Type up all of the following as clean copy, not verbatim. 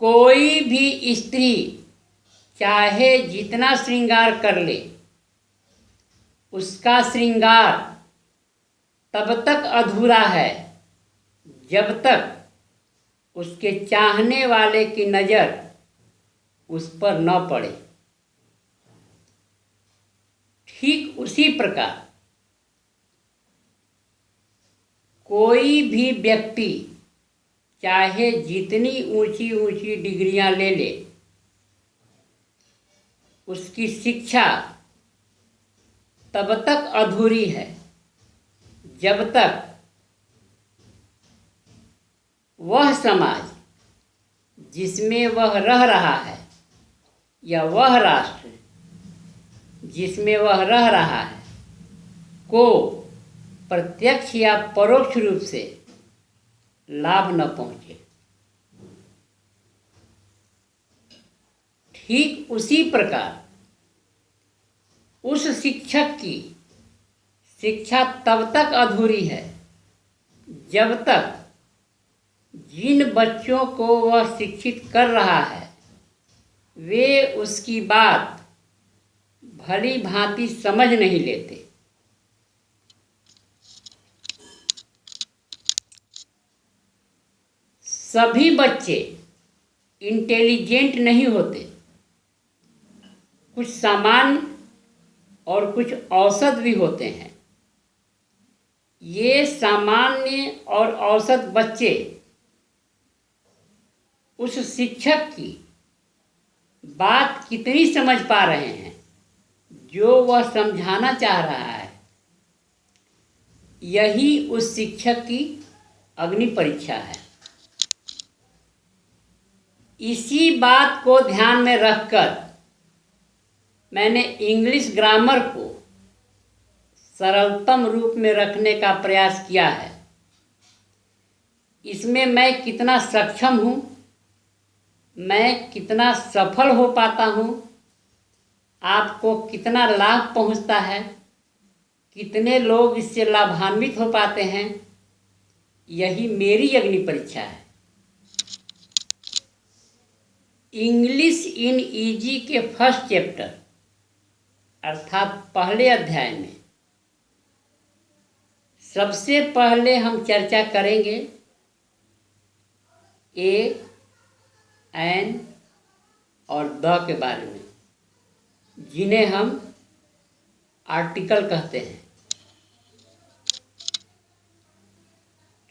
कोई भी स्त्री चाहे जितना श्रृंगार कर ले, उसका श्रृंगार तब तक अधूरा है जब तक उसके चाहने वाले की नज़र उस पर न पड़े। ठीक उसी प्रकार कोई भी व्यक्ति चाहे जितनी ऊंची ऊंची डिग्रियां ले ले, उसकी शिक्षा तब तक अधूरी है जब तक वह समाज जिसमें वह रह रहा है या वह राष्ट्र जिसमें वह रह रहा है को प्रत्यक्ष या परोक्ष रूप से लाभ न पहुंचे। ठीक उसी प्रकार उस शिक्षक की शिक्षा तब तक अधूरी है जब तक जिन बच्चों को वह शिक्षित कर रहा है वे उसकी बात भली भांति समझ नहीं लेते। सभी बच्चे इंटेलिजेंट नहीं होते, कुछ सामान्य और कुछ औसत भी होते हैं। ये सामान्य और औसत बच्चे उस शिक्षक की बात कितनी समझ पा रहे हैं जो वह समझाना चाह रहा है, यही उस शिक्षक की अग्नि परीक्षा है। इसी बात को ध्यान में रखकर मैंने इंग्लिश ग्रामर को सरलतम रूप में रखने का प्रयास किया है। इसमें मैं कितना सक्षम हूँ, मैं कितना सफल हो पाता हूँ, आपको कितना लाभ पहुँचता है, कितने लोग इससे लाभान्वित हो पाते हैं, यही मेरी अग्नि परीक्षा है। इंग्लिश इन ईजी के फर्स्ट चैप्टर अर्थात पहले अध्याय में सबसे पहले हम चर्चा करेंगे ए, एन और द के बारे में, जिन्हें हम आर्टिकल कहते हैं।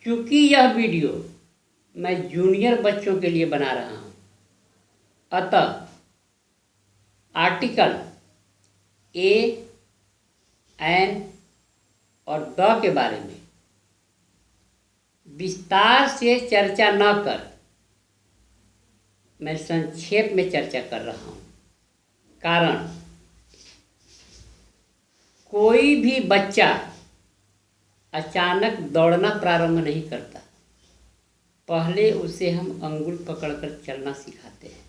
क्योंकि यह वीडियो मैं जूनियर बच्चों के लिए बना रहा हूँ, अतः आर्टिकल ए, एन और द के बारे में विस्तार से चर्चा न कर मैं संक्षेप में चर्चा कर रहा हूँ। कारण कोई भी बच्चा अचानक दौड़ना प्रारंभ नहीं करता, पहले उसे हम अंगुल पकड़कर चलना सिखाते हैं।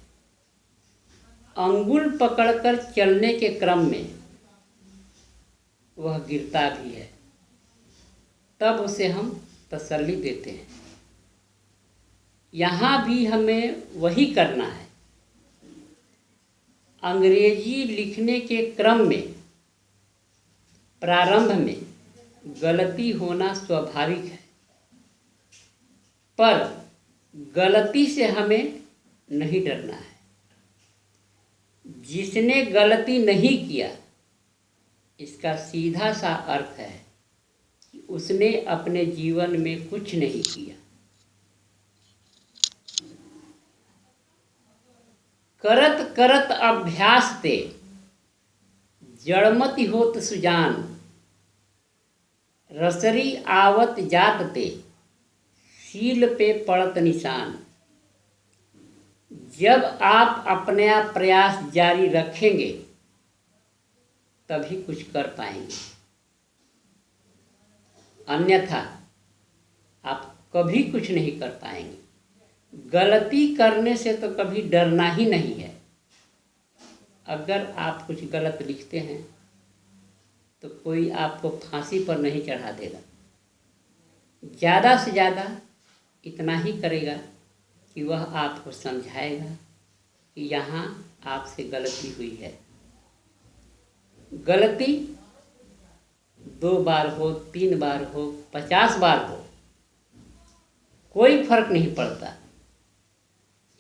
अंगुल पकड़कर चलने के क्रम में वह गिरता भी है, तब उसे हम तसल्ली देते हैं। यहाँ भी हमें वही करना है। अंग्रेजी लिखने के क्रम में प्रारंभ में गलती होना स्वाभाविक है, पर गलती से हमें नहीं डरना है। जिसने गलती नहीं किया, इसका सीधा सा अर्थ है कि उसने अपने जीवन में कुछ नहीं किया। करत करत अभ्यास ते जड़मति होत सुजान, रसरी आवत जात ते शील पे पड़त निशान। जब आप अपना प्रयास जारी रखेंगे तभी कुछ कर पाएंगे, अन्यथा आप कभी कुछ नहीं कर पाएंगे। गलती करने से तो कभी डरना ही नहीं है। अगर आप कुछ गलत लिखते हैं तो कोई आपको फांसी पर नहीं चढ़ा देगा, ज़्यादा से ज़्यादा इतना ही करेगा कि वह आपको समझाएगा कि यहाँ आपसे गलती हुई है। गलती 2 बार हो, 3 बार हो, 50 बार हो, कोई फर्क नहीं पड़ता।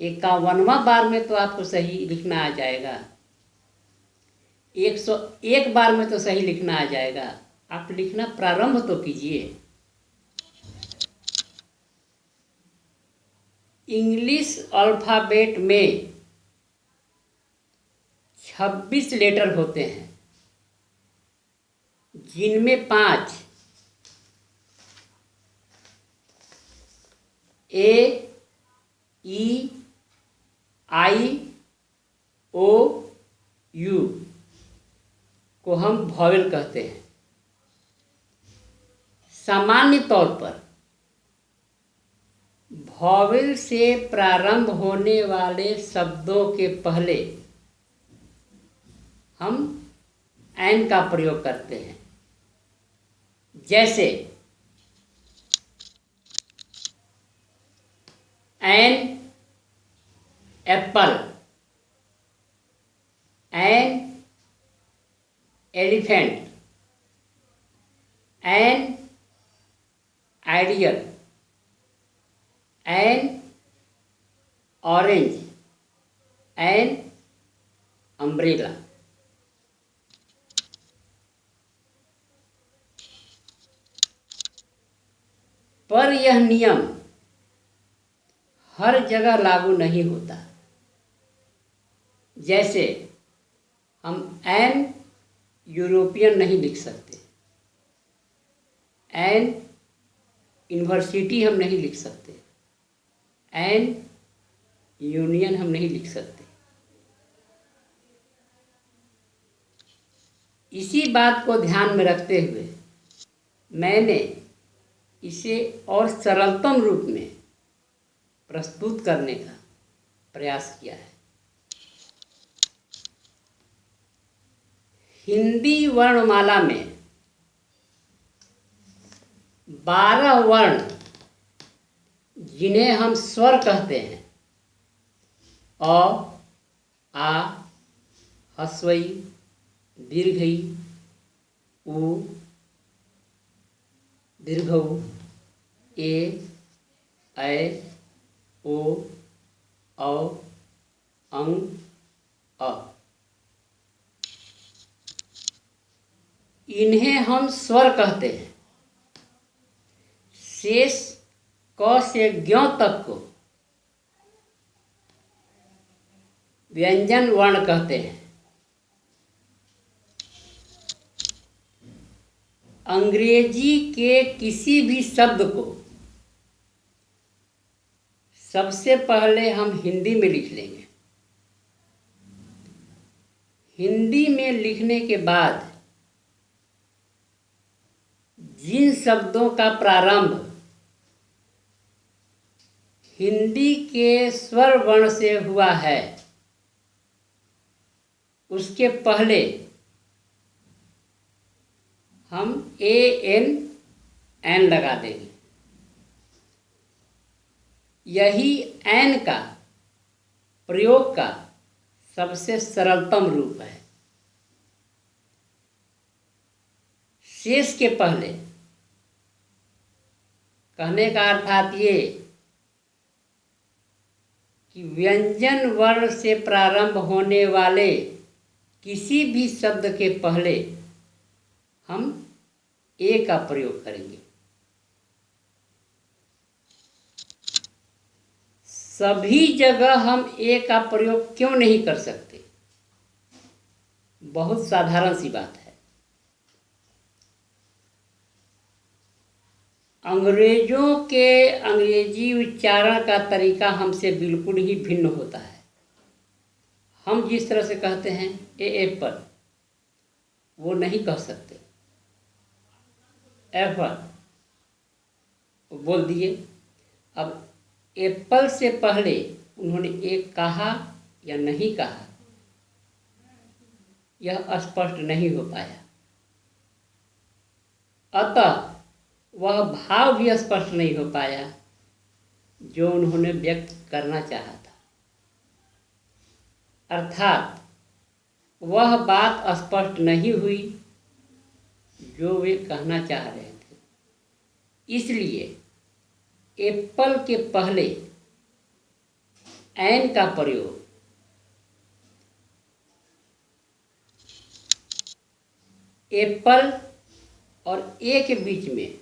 51वां बार में तो आपको सही लिखना आ जाएगा, 101 बार में तो सही लिखना आ जाएगा। आप लिखना प्रारंभ तो कीजिए। इंग्लिश अल्फ़ाबेट में 26 लेटर होते हैं, जिनमें 5 ए, ई, आई, ओ, यू को हम वॉवेल कहते हैं। सामान्य तौर पर वॉवेल से प्रारंभ होने वाले शब्दों के पहले हम एन का प्रयोग करते हैं। जैसे an apple, an elephant, an ideal, an orange, an umbrella. पर यह नियम हर जगह लागू नहीं होता। जैसे हम एन यूरोपियन नहीं लिख सकते, एन यूनिवर्सिटी हम नहीं लिख सकते, एन यूनियन हम नहीं लिख सकते। इसी बात को ध्यान में रखते हुए मैंने इसे और सरलतम रूप में प्रस्तुत करने का प्रयास किया है। हिंदी वर्णमाला में 12 वर्ण, जिन्हें हम स्वर कहते हैं, अ, आ, ह्रस्व ई, दीर्घ ई, उ, दीर्घ ऊ, ए, ऐ, ओ, औ, अं, अ। इन्हें हम स्वर कहते हैं। शेष क से ज्ञ तक को व्यंजन वर्ण कहते हैं। अंग्रेजी के किसी भी शब्द को सबसे पहले हम हिंदी में लिख लेंगे। हिंदी में लिखने के बाद जिन शब्दों का प्रारंभ हिंदी के स्वर वर्ण से हुआ है, उसके पहले हम एन लगा देंगे। यही एन का प्रयोग का सबसे सरलतम रूप है। शेष के पहले कहने का अर्थात ये कि व्यंजन वर्ण से प्रारंभ होने वाले किसी भी शब्द के पहले हम ए का प्रयोग करेंगे। सभी जगह हम ए का प्रयोग क्यों नहीं कर सकते? बहुत साधारण सी बात है। अंग्रेजों के अंग्रेजी उच्चारण का तरीका हमसे बिल्कुल ही भिन्न होता है। हम जिस तरह से कहते हैं एप्पल, वो नहीं कह सकते। एप्पल बोल दिए। अब एप्पल से पहले उन्होंने एक कहा या नहीं कहा, यह स्पष्ट नहीं हो पाया। अतः वह भाव भी स्पष्ट नहीं हो पाया जो उन्होंने व्यक्त करना चाहा था, अर्थात वह बात स्पष्ट नहीं हुई जो वे कहना चाह रहे थे। इसलिए एप्पल के पहले एन का प्रयोग एप्पल और ए के बीच में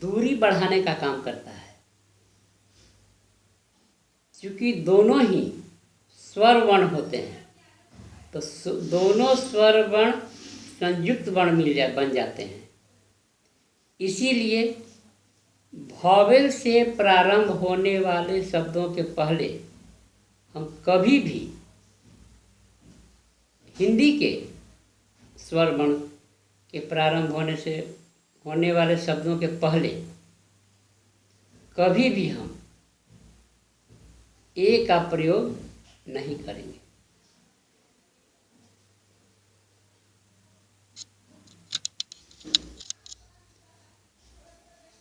दूरी बढ़ाने का काम करता है, क्योंकि दोनों ही स्वर वर्ण होते हैं, तो दोनों स्वर वर्ण संयुक्त वर्ण बन जाते हैं। इसीलिए वॉवेल से प्रारंभ होने वाले शब्दों के पहले हम कभी भी हिंदी के स्वर वर्ण के प्रारंभ होने वाले शब्दों के पहले कभी भी हम ए का प्रयोग नहीं करेंगे।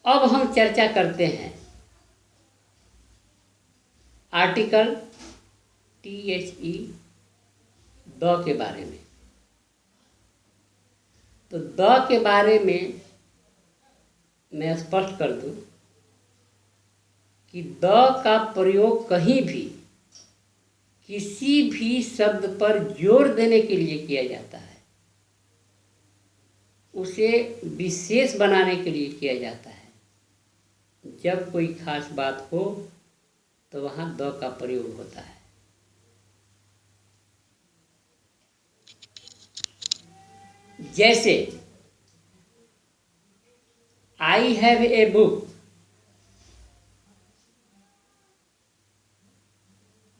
अब हम चर्चा करते हैं आर्टिकल THE द के बारे में। तो द के बारे में मैं स्पष्ट कर दूं कि द का प्रयोग कहीं भी किसी भी शब्द पर जोर देने के लिए किया जाता है, उसे विशेष बनाने के लिए किया जाता है। जब कोई खास बात हो तो वहाँ द का प्रयोग होता है। जैसे I have a book,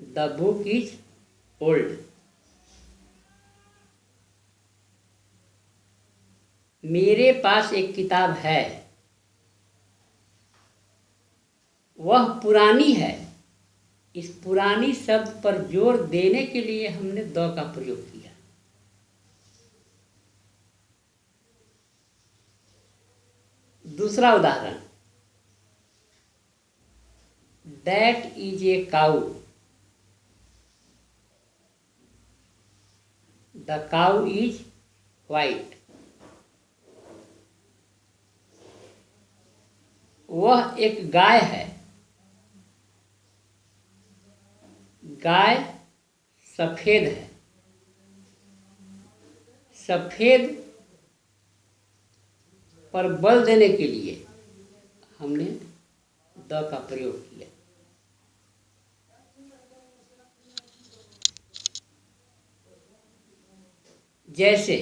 the book is old. मेरे पास एक किताब है, वह पुरानी है। इस पुरानी शब्द पर जोर देने के लिए हमने द का प्रयोग किया। दूसरा उदाहरण, that is a cow, the cow is white. वह एक गाय है, गाय सफेद है। सफेद पर बल देने के लिए हमने द का प्रयोग किया। जैसे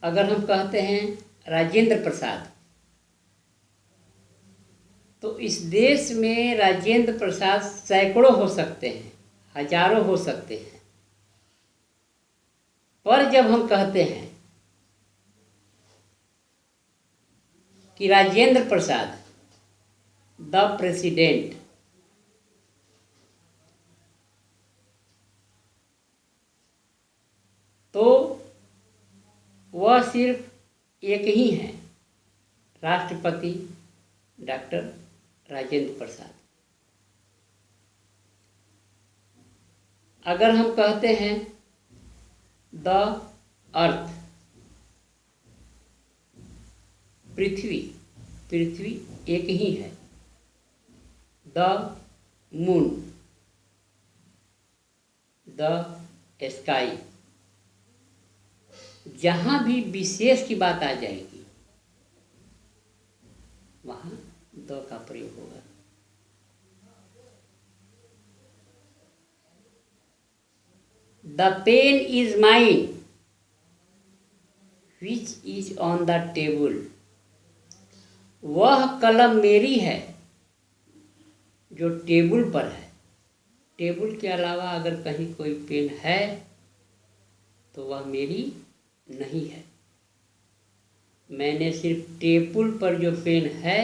अगर हम कहते हैं राजेंद्र प्रसाद, तो इस देश में राजेंद्र प्रसाद सैकड़ों हो सकते हैं, हजारों हो सकते हैं। पर जब हम कहते हैं कि राजेंद्र प्रसाद द प्रेसिडेंट, तो वह सिर्फ एक ही हैं, राष्ट्रपति डॉक्टर राजेंद्र प्रसाद। अगर हम कहते हैं द अर्थ, पृथ्वी, पृथ्वी एक ही है। The moon, the sky. जहाँ भी विशेष की बात आ जाएगी वहाँ द का प्रयोग होगा। The pen is mine which is on the table. वह कलम मेरी है जो टेबल पर है। टेबल के अलावा अगर कहीं कोई पेन है तो वह मेरी नहीं है। मैंने सिर्फ टेबल पर जो पेन है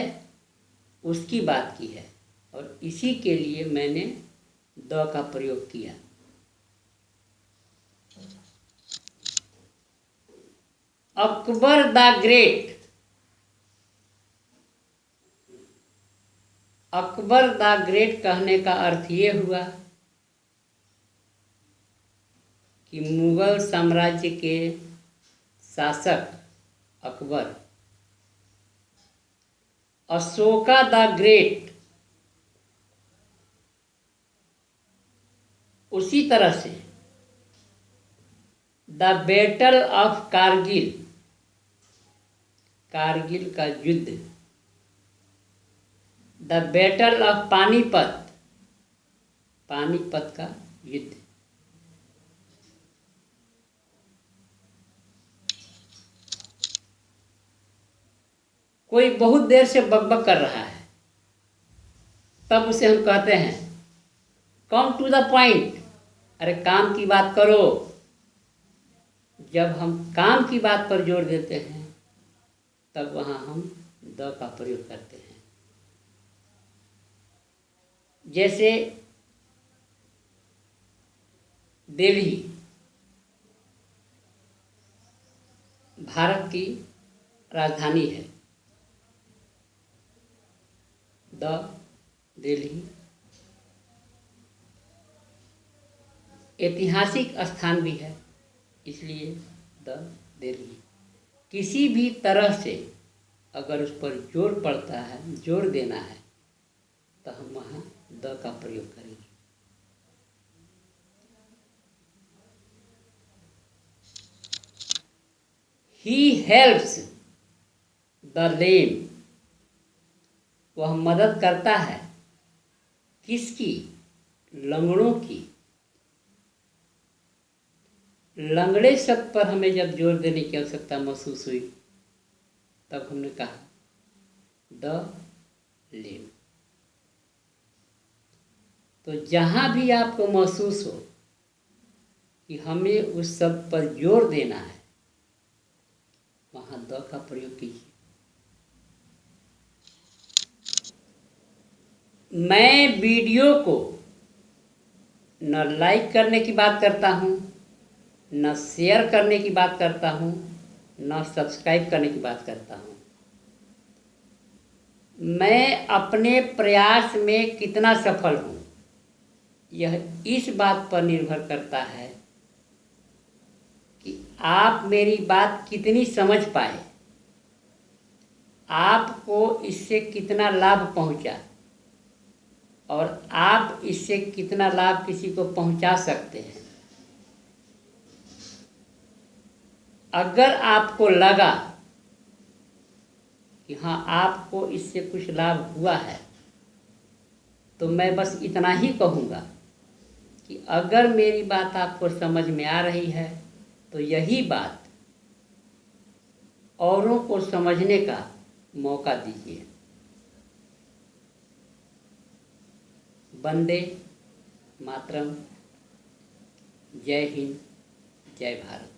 उसकी बात की है, और इसी के लिए मैंने द का प्रयोग किया। Akbar the great, Akbar the great कहने का अर्थ ये हुआ कि मुगल साम्राज्य के शासक अकबर अशोका द ग्रेट उसी तरह से the battle of Kargil, Kargil का युद्ध, the battle of Panipat, Panipat का युद्ध, कोई बहुत देर से बकबक कर रहा है तब उसे हम कहते हैं कम टू द पॉइंट, अरे काम की बात करो। जब हम काम की बात पर जोर देते हैं तब वहाँ हम द का प्रयोग करते हैं। जैसे दिल्ली भारत की राजधानी है, द दिल्ली ऐतिहासिक स्थान भी है, इसलिए द दिल्ली। किसी भी तरह से अगर उस पर जोर पड़ता है, जोर देना है, तो हम वहाँ द का प्रयोग करेंगे। He helps the lame, वह मदद करता है किसकी? लंगड़ों की। लंगड़े शब्द पर हमें जब जोर देने की आवश्यकता महसूस हुई तब हमने कहा द लेम। तो जहाँ भी आपको महसूस हो कि हमें उस शब्द पर जोर देना है, वहाँ द का प्रयोग कीजिए। मैं वीडियो को न लाइक करने की बात करता हूँ, न शेयर करने की बात करता हूँ, न सब्सक्राइब करने की बात करता हूँ। मैं अपने प्रयास में कितना सफल हूँ, यह इस बात पर निर्भर करता है कि आप मेरी बात कितनी समझ पाए, आपको इससे कितना लाभ पहुँचा और आप इससे कितना लाभ किसी को पहुँचा सकते हैं। अगर आपको लगा कि हाँ आपको इससे कुछ लाभ हुआ है, तो मैं बस इतना ही कहूँगा कि अगर मेरी बात आपको समझ में आ रही है तो यही बात औरों को समझने का मौका दीजिए। वंदे मातरम। जय हिंद, जय भारत।